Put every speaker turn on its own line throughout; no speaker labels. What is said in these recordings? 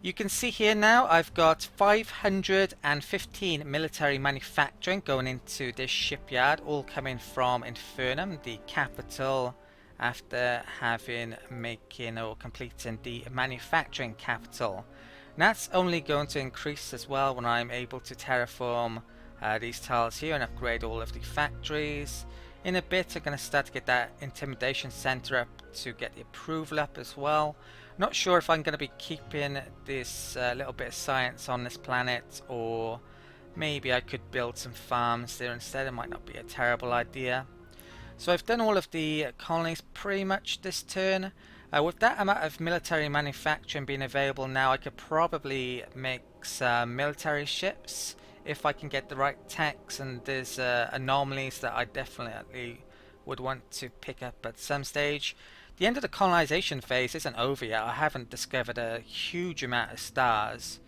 You can see here now I've got 515 military manufacturing going into this shipyard, all coming from Infernum, the capital, after having making or completing the manufacturing capital. And that's only going to increase as well when I'm able to terraform these tiles here and upgrade all of the factories. In a bit I'm going to start to get that intimidation center up to get the approval up as well. Not sure if I'm going to be keeping this little bit of science on this planet, or maybe I could build some farms there instead. It might not be a terrible idea. So I've done all of the colonies pretty much this turn. With that amount of military manufacturing being available now, I could probably make some military ships if I can get the right techs, and there's anomalies that I definitely would want to pick up at some stage. The end of the colonization phase isn't over yet. I haven't discovered a huge amount of stars.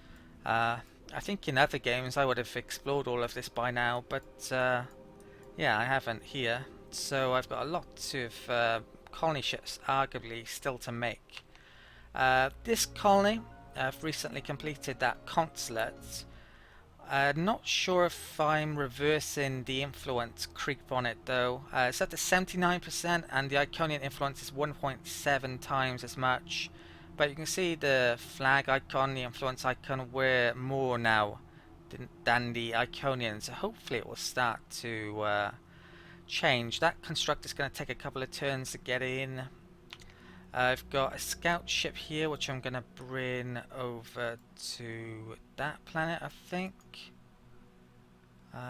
I think in other games I would have explored all of this by now, but yeah, I haven't here. So I've got a lot of colony ships arguably still to make. This colony, I've recently completed that consulate. Not sure if I'm reversing the influence creep on it though. It's at the 79% and the Iconian influence is 1.7 times as much. But you can see the flag icon, the influence icon, we're more now than the Iconian. So hopefully it will start to change. That constructor is going to take a couple of turns to get in. I've got a scout ship here which I'm going to bring over to that planet, I think.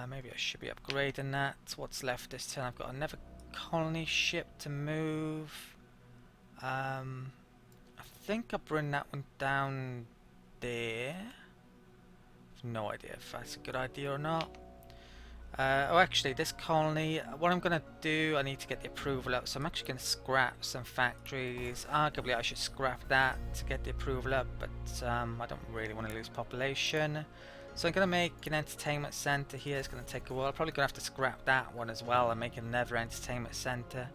Maybe I should be upgrading that. What's left this turn? I've got another colony ship to move. I think I'll bring that one down there. I've no idea if that's a good idea or not. Oh, actually, this colony, what I'm going to do, I need to get the approval up, so I'm actually going to scrap some factories. Arguably, I should scrap that to get the approval up, but I don't really want to lose population. So I'm going to make an entertainment center here. It's going to take a while. I'm probably going to have to scrap that one as well and make another entertainment center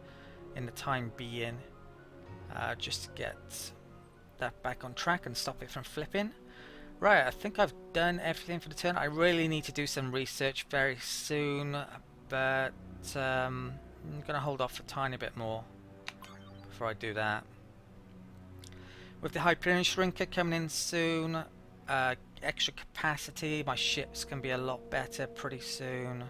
in the time being, just to get that back on track and stop it from flipping. Right, I think I've done everything for the turn. I really need to do some research very soon, but I'm going to hold off a tiny bit more before I do that. With the Hyperion Shrinker coming in soon, extra capacity, my ships can be a lot better pretty soon.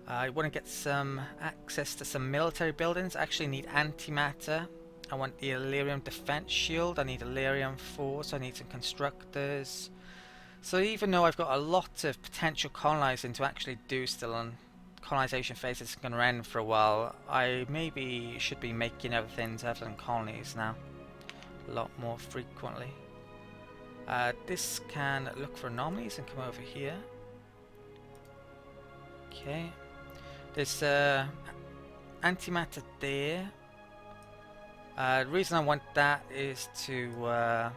I want to get some access to some military buildings. I actually need antimatter. I want the Illyrium defense shield. I need Illyrium force. I need some constructors. So even though I've got a lot of potential colonizing to actually do still, and colonization phase is going to end for a while, I maybe should be making other things other than colonies now a lot more frequently. This can look for anomalies and come over here. Okay, there's antimatter there. The reason I want that is to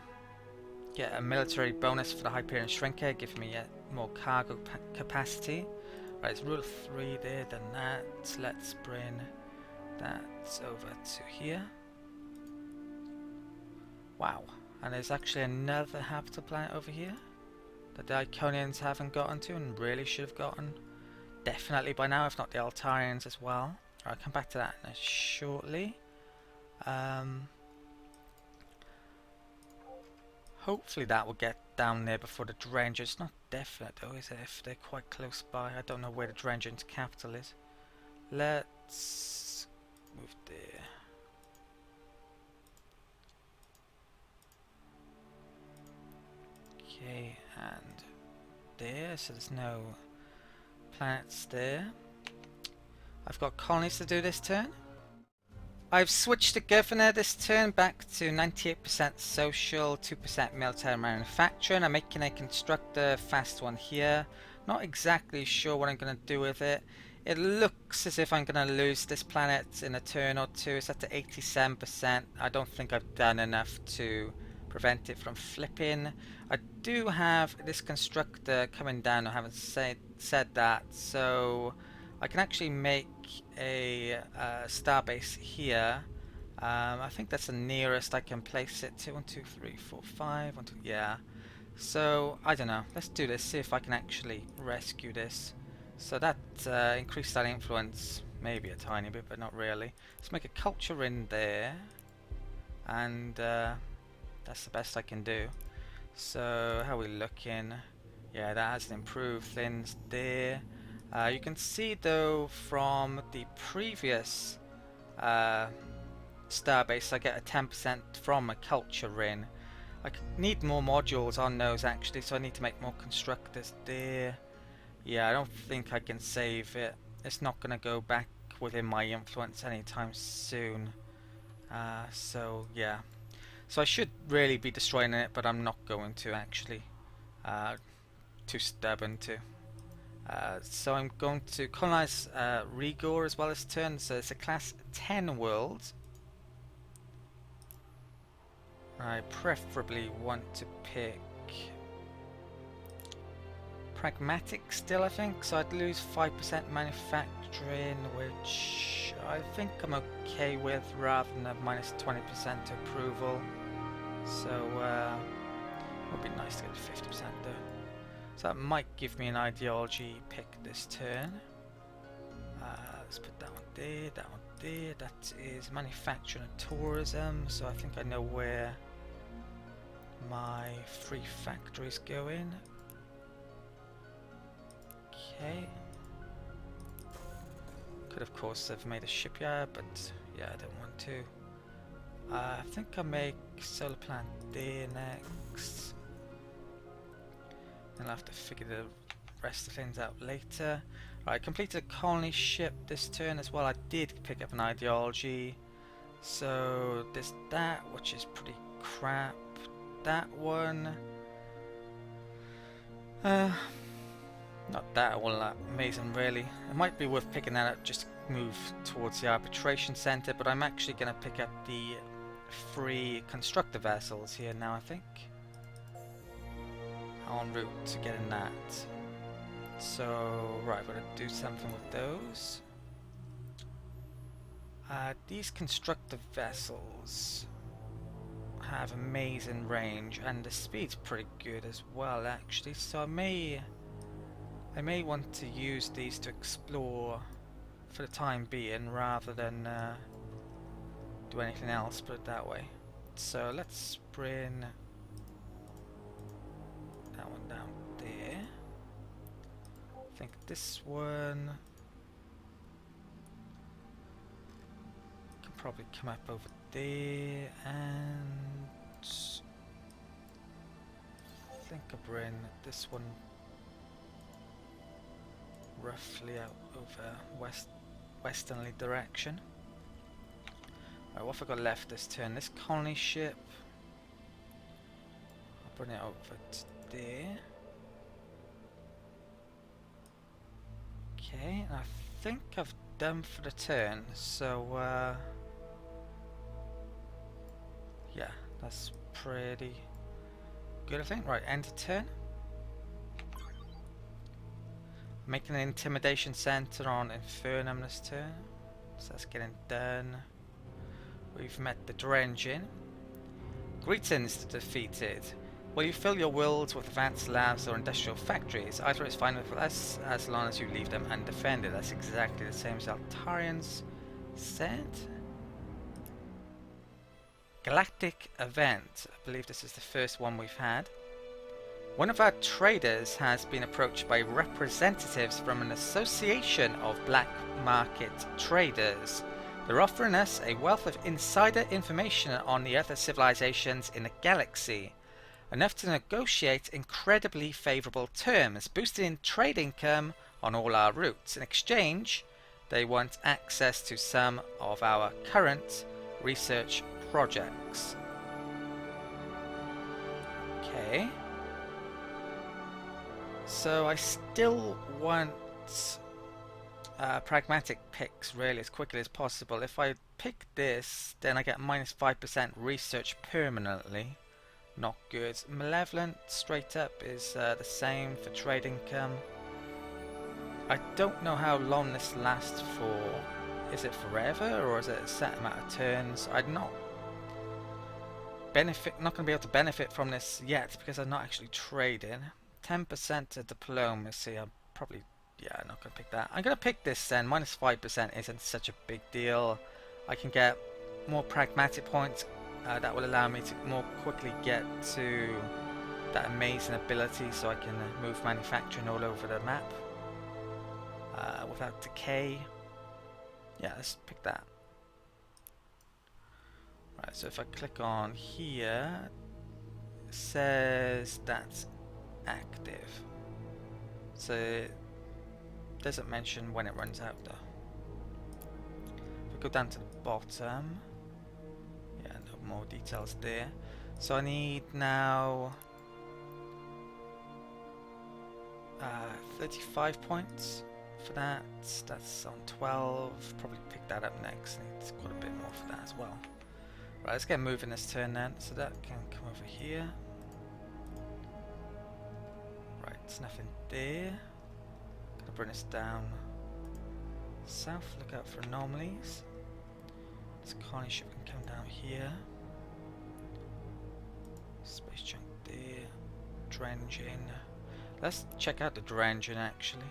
get a military bonus for the Hyperion Shrinker, giving me more cargo capacity. Right, it's rule 3 there, then that. Let's bring that over to here. Wow, and there's actually another habitable planet over here that the Iconians haven't gotten to and really should have gotten. Definitely by now, if not the Altarians as well. Right, I'll come back to that shortly. Hopefully that will get down there before the Drengin. It's not definite though, is it? If they're quite close by. I don't know where the Drengin's capital is. Let's move there. Okay, and there, so there's no planets there. I've got colonies to do this turn. I've switched the governor this turn back to 98% social, 2% military manufacturing. I'm making a constructor fast one here. Not exactly sure what I'm going to do with it. It looks as if I'm going to lose this planet in a turn or two. It's at the 87%. I don't think I've done enough to prevent it from flipping. I do have this constructor coming down. I haven't said that, so I can actually make a starbase here I think that's the nearest I can place it to. 1, 2, 3, 4, 5. 1, 2, yeah. So, I don't know. Let's do this, see if I can actually rescue this. So that increased that influence maybe a tiny bit, but not really. Let's make a culture in there. And that's the best I can do. So, how are we looking? Yeah, that hasn't improved things there. You can see though from the previous starbase I get a 10% from a culture ring. I need more modules on those actually, so I need to make more constructors there. Yeah, I don't think I can save it. It's not going to go back within my influence anytime soon. So yeah. So I should really be destroying it, but I'm not going to actually. Too stubborn to. So I'm going to colonize Rigor as well as Turn. So it's a class 10 world. I preferably want to pick Pragmatic still, I think. So I'd lose 5% manufacturing, which I think I'm okay with, rather than a minus 20% approval. So it would be nice to get 50% though. So that might give me an ideology pick this turn. Let's put that one there, that one there. That is manufacturing and tourism, so I think I know where my free factories go in. Okay. Could of course have made a shipyard, but yeah, I don't want to. I think I'll make solar plant there next. Then I'll have to figure the rest of things out later. Right, I completed a colony ship this turn as well. I did pick up an ideology. So there's that, which is pretty crap. That one. Not that all that amazing really. It might be worth picking that up just to move towards the arbitration center, but I'm actually going to pick up the free constructor vessels here now, I think. En route to getting that. So, right, we're going to do something with those. These constructor vessels have amazing range, and the speed's pretty good as well, actually. So I may want to use these to explore for the time being, rather than do anything else. Put it that way. So let's bring that one down there. I think this one can probably come up over there, and I think I'll bring this one roughly out over westernly direction. Right, what have I got left this turn? This colony ship, I'll bring it over to there. Okay, I think I've done for the turn, so yeah, that's pretty good, I think. Right, end of turn. Making an intimidation center on Infernum this turn, so that's getting done. We've met the Drengin. Greetings to defeated. Will you fill your worlds with advanced labs or industrial factories? Either is fine with us as long as you leave them undefended. That's exactly the same as Altarians said. Galactic event. I believe this is the first one we've had. One of our traders has been approached by representatives from an association of black market traders. They're offering us a wealth of insider information on the other civilizations in the galaxy, enough to negotiate incredibly favorable terms, boosting trade income on all our routes. In exchange, they want access to some of our current research projects. Okay. So I still want pragmatic picks really as quickly as possible. If I pick this, then I get minus 5% research permanently. Not good. Malevolent straight up is the same for trade income. I don't know how long this lasts for. is it forever or is it a set amount of turns? I'm not going to be able to benefit from this yet because I'm not actually trading. 10% of diplomacy, I'm probably, yeah, I'm not going to pick that. I'm going to pick this then. Minus 5% isn't such a big deal. I can get more pragmatic points that will allow me to more quickly get to that amazing ability, so I can move manufacturing all over the map without decay. Yeah, let's pick that. Right, so if I click on here, it says that's active. So it doesn't mention when it runs out though. If we go down to the bottom, yeah, no more details there. So I need now 35 points for that. That's on 12. Probably pick that up next. Need quite a bit more for that as well. Right, let's get moving this turn then. So that can come over here. Right, there's nothing there. Gonna bring us down south. Look out for anomalies. This colony ship can come down here. Space junk there. Drengin. Let's check out the Drengin actually.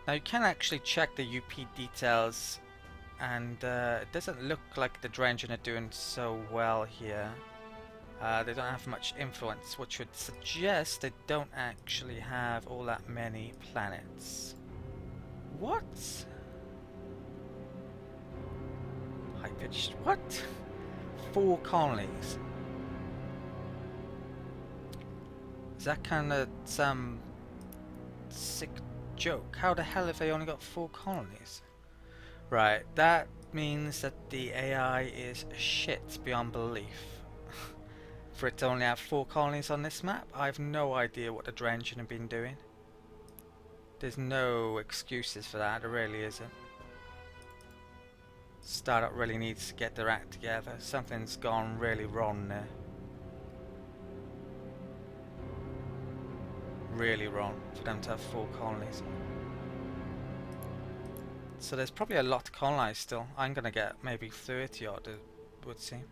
Now you can actually check the UP details, and it doesn't look like the Drengin are doing so well here. They don't have much influence, which would suggest they don't actually have all that many planets. What? High pitched. What? 4 colonies. Is that kind of some sick joke? How the hell have they only got 4 colonies? Right, that means that the AI is shit beyond belief. For it to only have 4 colonies on this map, I have no idea what the Drengin have been doing. There's no excuses for that, there really isn't. Startup really needs to get their act together. Something's gone really wrong there. Really wrong for them to have 4 colonies. So there's probably a lot to colonize still. I'm gonna get maybe 30 odd, it would seem.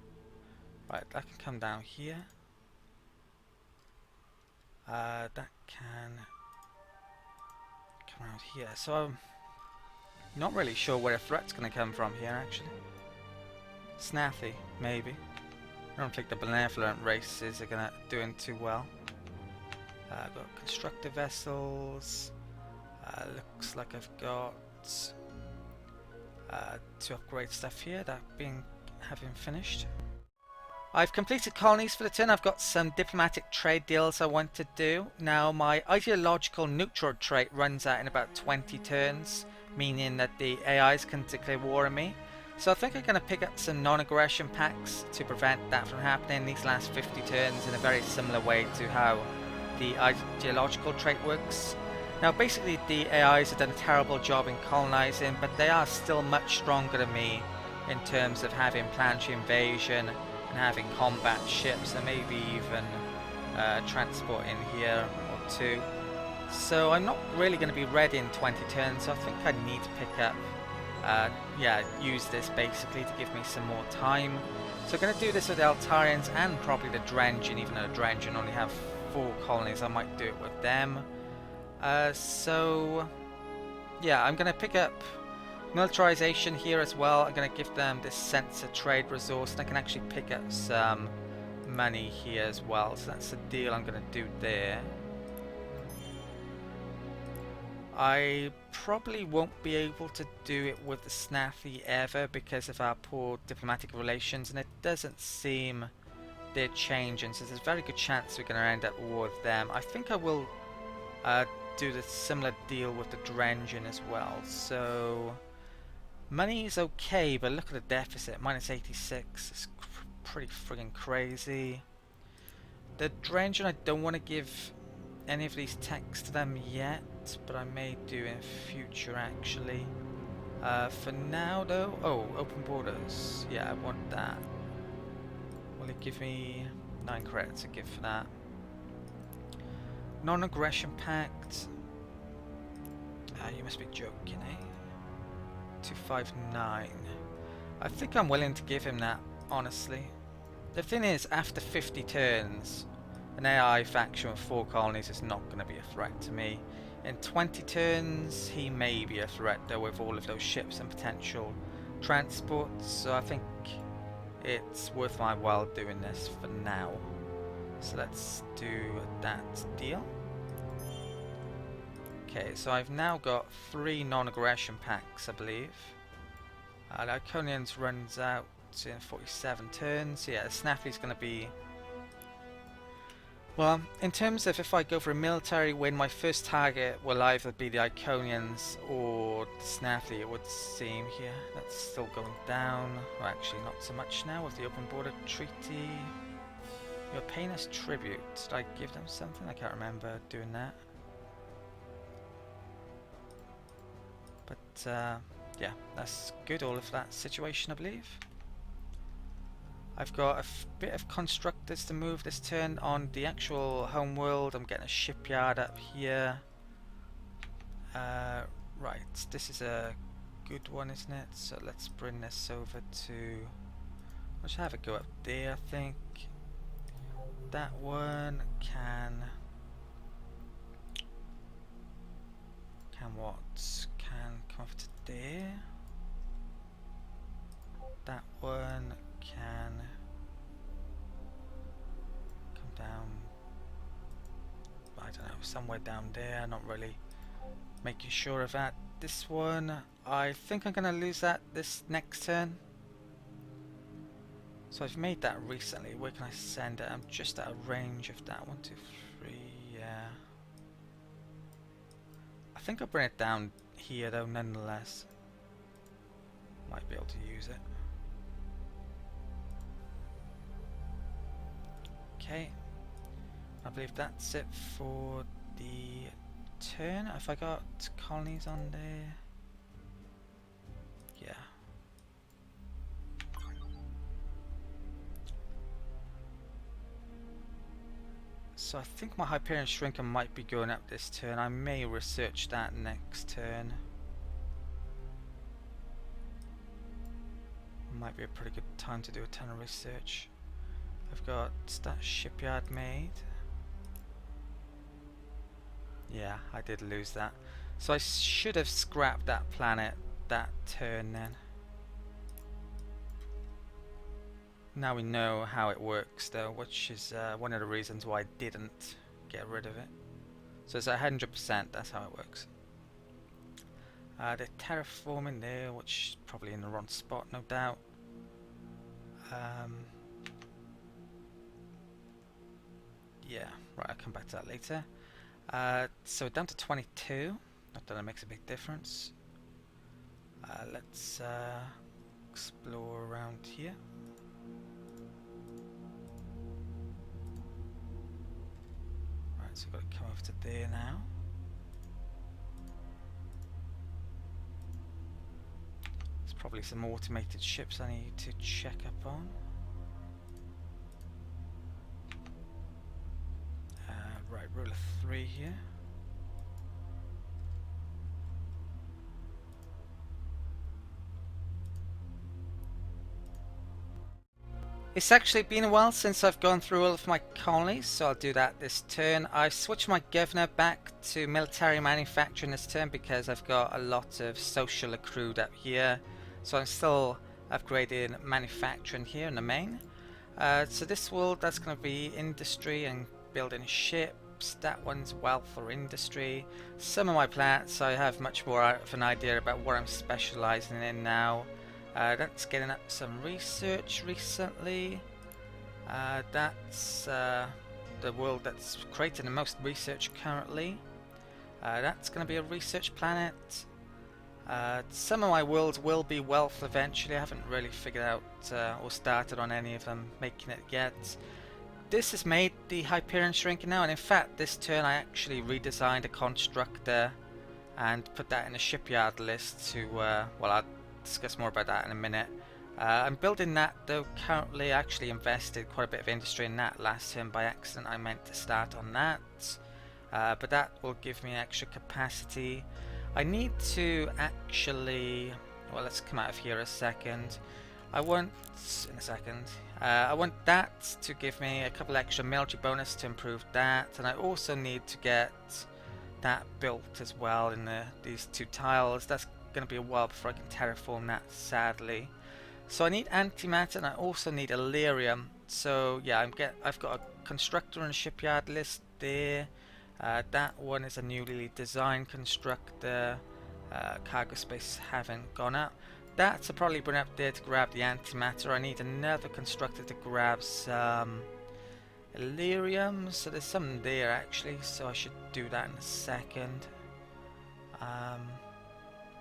Right, that can come down here. That can come around here. So I'm not really sure where a threat's gonna come from here actually. Snaffy, maybe. I don't think the benevolent races are gonna doing too well. I've got constructor vessels. Looks like I've got to upgrade stuff here. That having finished. I've completed colonies for the turn. I've got some diplomatic trade deals I want to do. Now my ideological neutral trait runs out in about 20 turns, meaning that the AIs can declare war on me. So I think I'm going to pick up some non-aggression pacts to prevent that from happening these last 50 turns in a very similar way to how the ideological trait works. Now basically the AIs have done a terrible job in colonizing, but they are still much stronger than me in terms of having planetary invasion and having combat ships and maybe even transport in here or 2. So I'm not really going to be ready in 20 turns, so I think I need to pick up, use this basically to give me some more time. So I'm going to do this with the Altarians and probably the Drengin, even though the Drengin only have 4 colonies, I might do it with them. So yeah, I'm going to pick up militarization here as well. I'm going to give them this sensor trade resource, and I can actually pick up some money here as well. So that's the deal I'm going to do there. I probably won't be able to do it with the Snaffy ever because of our poor diplomatic relations, and it doesn't seem they're changing, so there's a very good chance we're going to end up war with them. I think I will do the similar deal with the Drengin as well. So money is okay, but look at the deficit, minus 86. It's pretty friggin' crazy. The Drengin, I don't want to give any of these techs to them yet, but I may do in future actually. For now though, open borders. Yeah, I want that. Will it give me 9 credits to give for that? Non-aggression pact. You must be joking, eh? 259. I think I'm willing to give him that, honestly. The thing is, after 50 turns, an AI faction with 4 colonies is not going to be a threat to me. In 20 turns, he may be a threat though, with all of those ships and potential transports, so I think it's worth my while doing this for now. So let's do that deal. Okay, so I've now got 3 non-aggression packs, I believe. The Iconians runs out in 47 turns. Yeah, Snaffy's going to be... Well, in terms of if I go for a military win, my first target will either be the Iconians or the Snaffy, it would seem here. That's still going down. Well, actually, not so much now with the Open Border Treaty. You're paying us tribute. Did I give them something? I can't remember doing that. But, yeah, that's good, all of that situation, I believe. I've got a bit of constructors to move this turn on the actual home world. I'm getting a shipyard up here. Right, this is a good one, isn't it? So let's bring this over to... Let's have it go up there, I think. That one can what? Can come over to there. That one can come down, I don't know, somewhere down there, not really making sure of that. This one, I think I'm going to lose that this next turn. So I've made that recently. Where can I send it? I'm just out of range of that. 1, 2, 3, yeah. I think I'll bring it down here though, nonetheless. Might be able to use it. Okay, I believe that's it for the turn. Have I got colonies on there? Yeah. So I think my Hyperion Shrinker might be going up this turn. I may research that next turn. Might be a pretty good time to do a ton of research. I've got that shipyard made. Yeah, I did lose that. So I should have scrapped that planet that turn then. Now we know how it works though, which is one of the reasons why I didn't get rid of it. So it's 100%, that's how it works. The terraforming there, which is probably in the wrong spot, no doubt. Yeah, right, I'll come back to that later. So down to 22, not that it makes a big difference. Let's explore around here. Right, so we've got to come over to there now. There's probably some automated ships I need to check up on. Right, rule of 3 here. It's actually been a while since I've gone through all of my colonies, so I'll do that this turn. I switched my governor back to military manufacturing this turn because I've got a lot of social accrued up here. So I'm still upgrading manufacturing here in the main. So this world, that's going to be industry and building ships. That one's wealth or industry. Some of my planets I have much more of an idea about what I'm specializing in now. That's getting up some research recently. That's the world that's creating the most research currently. That's going to be a research planet. Some of my worlds will be wealth eventually. I haven't really figured out or started on any of them making it yet. This has made the Hyperion Shrinker now, and in fact this turn I actually redesigned a constructor and put that in a shipyard list to, well, I'll discuss more about that in a minute. I'm building that though currently. I actually invested quite a bit of industry in that last turn by accident. I meant to start on that, but that will give me extra capacity. I need to actually well, let's come out of here a second. I want, in a second, I want that to give me a couple extra military bonus to improve that, and I also need to get that built as well in these two tiles. That's going to be a while before I can terraform that, sadly. So I need antimatter and I also need Illyrium. So yeah, I've got a constructor and a shipyard list there. That one is a newly designed constructor. Cargo space haven't gone up. That's probably been up there to grab the antimatter. I need another constructor to grab some Illyrium. So there's some there actually, so I should do that in a second.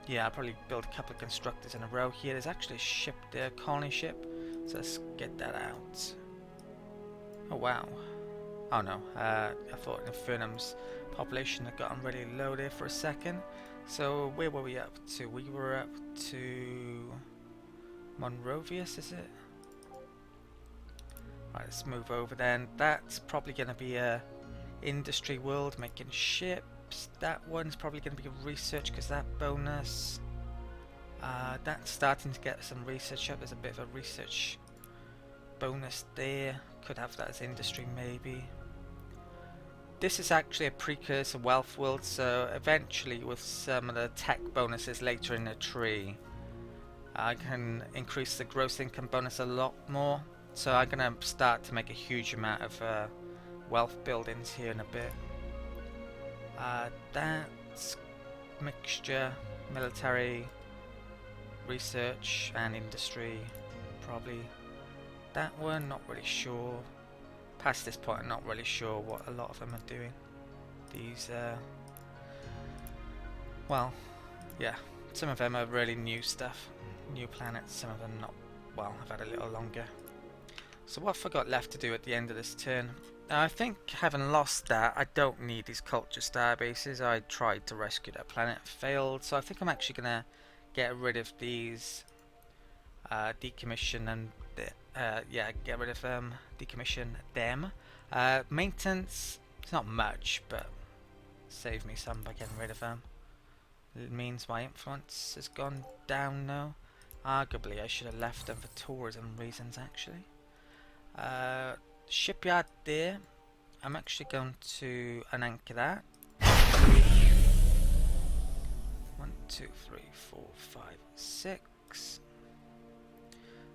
Yeah, I'll probably build a couple of constructors in a row here. There's actually a ship there, a colony ship. So let's get that out. Oh wow. Oh no, I thought Infernum's population had gotten really low there for a second. So where were we up to? We were up to Monrovius, is it? Right, let's move over then. That's probably going to be a industry world making ships. That one's probably going to be a research because that bonus. That's starting to get some research up. There's a bit of a research bonus there. Could have that as industry maybe. This is actually a precursor wealth world, so eventually with some of the tech bonuses later in the tree, I can increase the gross income bonus a lot more. So I'm going to start to make a huge amount of wealth buildings here in a bit. That's mixture, military, research and industry, probably. That one, not really sure. Past this point, I'm not really sure what a lot of them are doing. These, well, yeah, some of them are really new stuff, new planets, some of them not, well, I've had a little longer. So what have I got left to do at the end of this turn? I think having lost that, I don't need these culture starbases. I tried to rescue that planet, failed, so I think I'm actually going to get rid of these, decommission and yeah, get rid of them, decommission them. Maintenance, it's not much, but save me some by getting rid of them. It means my influence has gone down now. Arguably I should have left them for tourism reasons actually. Shipyard there, I'm actually going to unanchor that. 1, 2, 3, 4, 5, 6.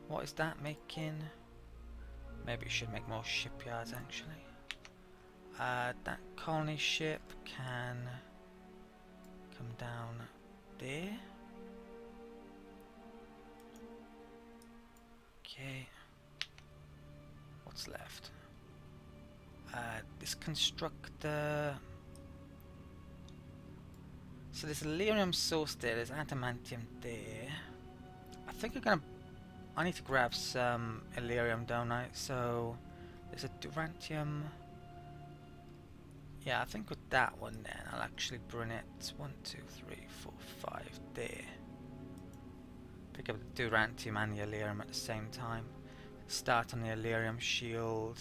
What is that making? Maybe it should make more shipyards actually. That colony ship can come down there. Okay. What's left? This constructor. So there's Illyrium source there, there's adamantium there. I think I need to grab some Illyrium, don't I? So there's a Durantium. Yeah, I think with that one then I'll actually bring it 1, 2, 3, 4, 5 there. Pick up the Durantium and the Illyrium at the same time. Start on the Illyrium shield.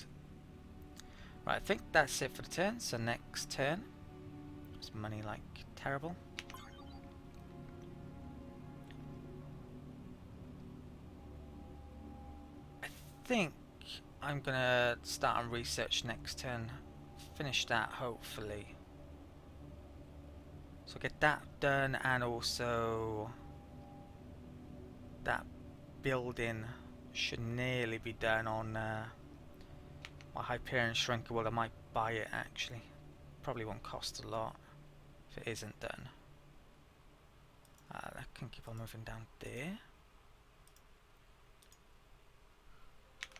Right, I think that's it for the turn. So next turn, there's money like terrible. I think I'm gonna start on research next turn. Finish that hopefully. So get that done and also that building should nearly be done on my Hyperion Shrinker World. I might buy it actually. Probably won't cost a lot if it isn't done. That can keep on moving down there.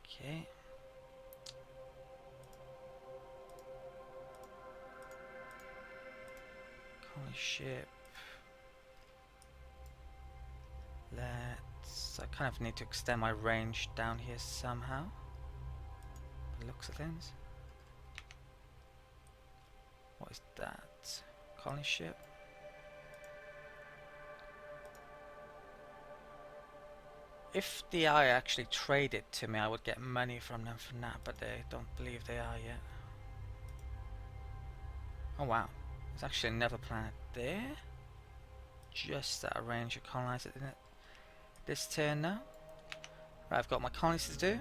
Okay. Colony ship. Let's. I kind of need to extend my range down here somehow. By the looks of things. What is that? Colony ship. If the AI actually traded to me, I would get money from them for that, but they don't believe they are yet. Oh wow, there's actually another planet there. Just at a range to colonize it, isn't it? this turn now. Right, I've got my colonies to do.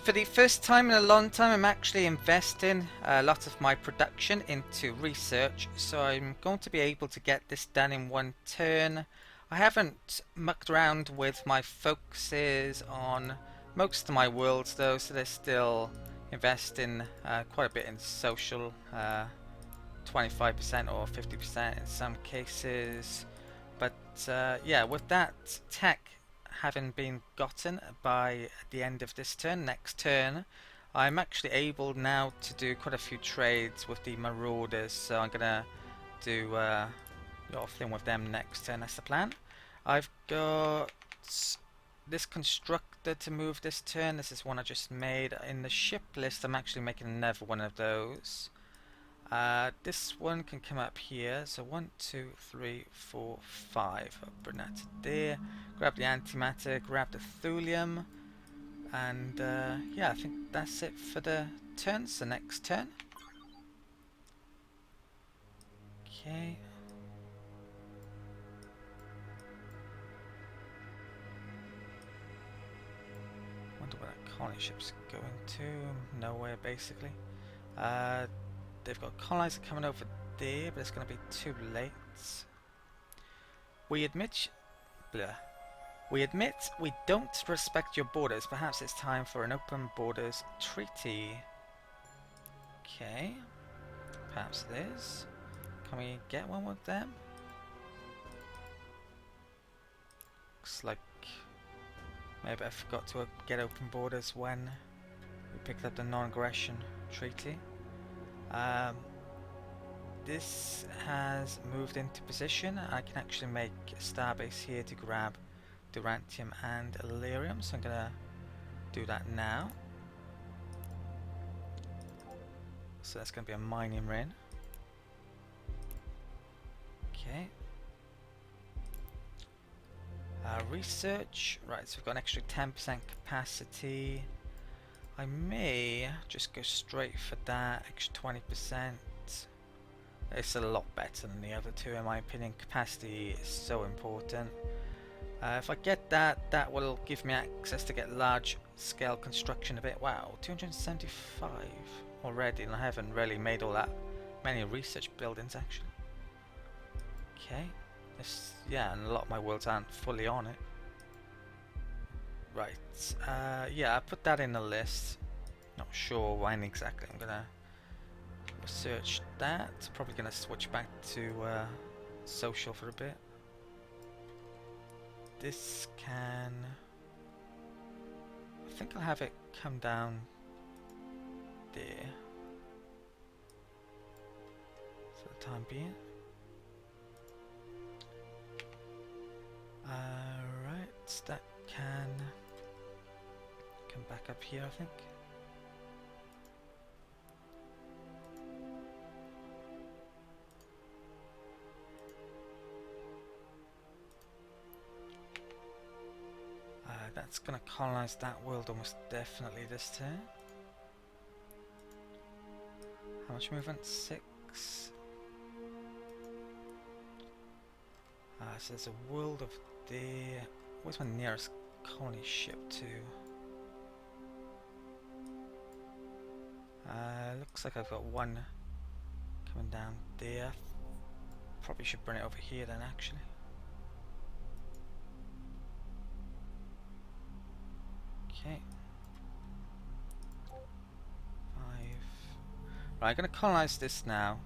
For the first time in a long time, I'm actually investing a lot of my production into research, so I'm going to be able to get this done in one turn. I haven't mucked around with my focuses on most of my worlds though, so they're still investing quite a bit in social, 25% or 50% in some cases. But yeah, with that tech having been gotten by the end of this turn, next turn, I'm actually able now to do quite a few trades with the Marauders, so I'm gonna do a lot of thing with them next turn. That's the plan. I've got this constructor to move this turn. This is one I just made. In the ship list, I'm actually making another one of those. This one can come up here, so 1, 2, 3, 4, 5. I'll bring that to there. Grab the antimatter, grab the thulium, and yeah, I think that's it for the turns. The next turn. Okay. Wonder where that colony ship's going to. Nowhere, basically. They've got a colonizer coming over there, but it's going to be too late. We admit we don't respect your borders. Perhaps it's time for an open borders treaty. Okay. Perhaps it is. Can we get one with them? Looks like maybe I forgot to get open borders when we picked up the non-aggression treaty. This has moved into position. I can actually make a starbase here to grab Durantium and Illyrium, so I'm gonna do that now. So that's gonna be a mining ring. Okay. Research. Right, so we've got an extra 10% capacity. I may just go straight for that extra 20%. It's a lot better than the other two in my opinion. Capacity is so important. If I get that, that will give me access to get large scale construction a bit. Wow, 275 already, and I haven't really made all that many research buildings actually. Okay, this, yeah, and a lot of my worlds aren't fully on it. Right, yeah, I put that in the list. Not sure when exactly I'm gonna research that. Probably gonna switch back to social for a bit. This can, I think I'll have it come down there for the time being. Right, that can come back up here, I think. That's going to colonize that world almost definitely this turn. How much movement? 6. So there's a world of there. Where's my nearest colony ship to? Looks like I've got one coming down there. Probably should bring it over here then actually. Okay. 5. Right, I'm going to colonize this now.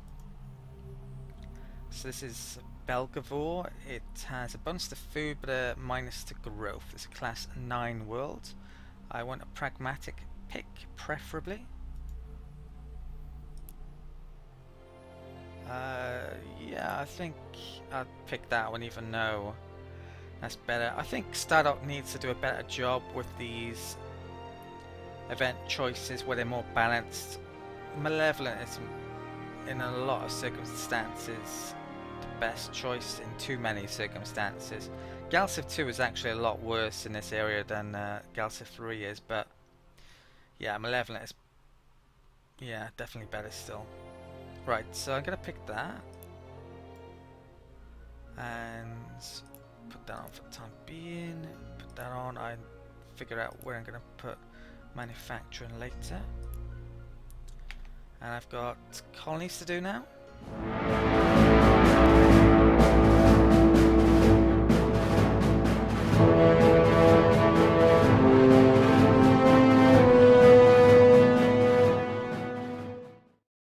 So this is Belgavor. It has a bonus to food but a minus to growth. It's a class 9 world. I want a pragmatic pick, preferably. Yeah, I think I'd pick that one even though that's better. I think Stardock needs to do a better job with these event choices where they're more balanced. Malevolent is, in a lot of circumstances, the best choice in too many circumstances. Galciv 2 is actually a lot worse in this area than Galciv 3 is, but yeah, Malevolent is, yeah, definitely better still. Right, so I'm gonna pick that. And put that on for the time being. Put that on. I figure out where I'm going to put manufacturing later. And I've got colonies to do now.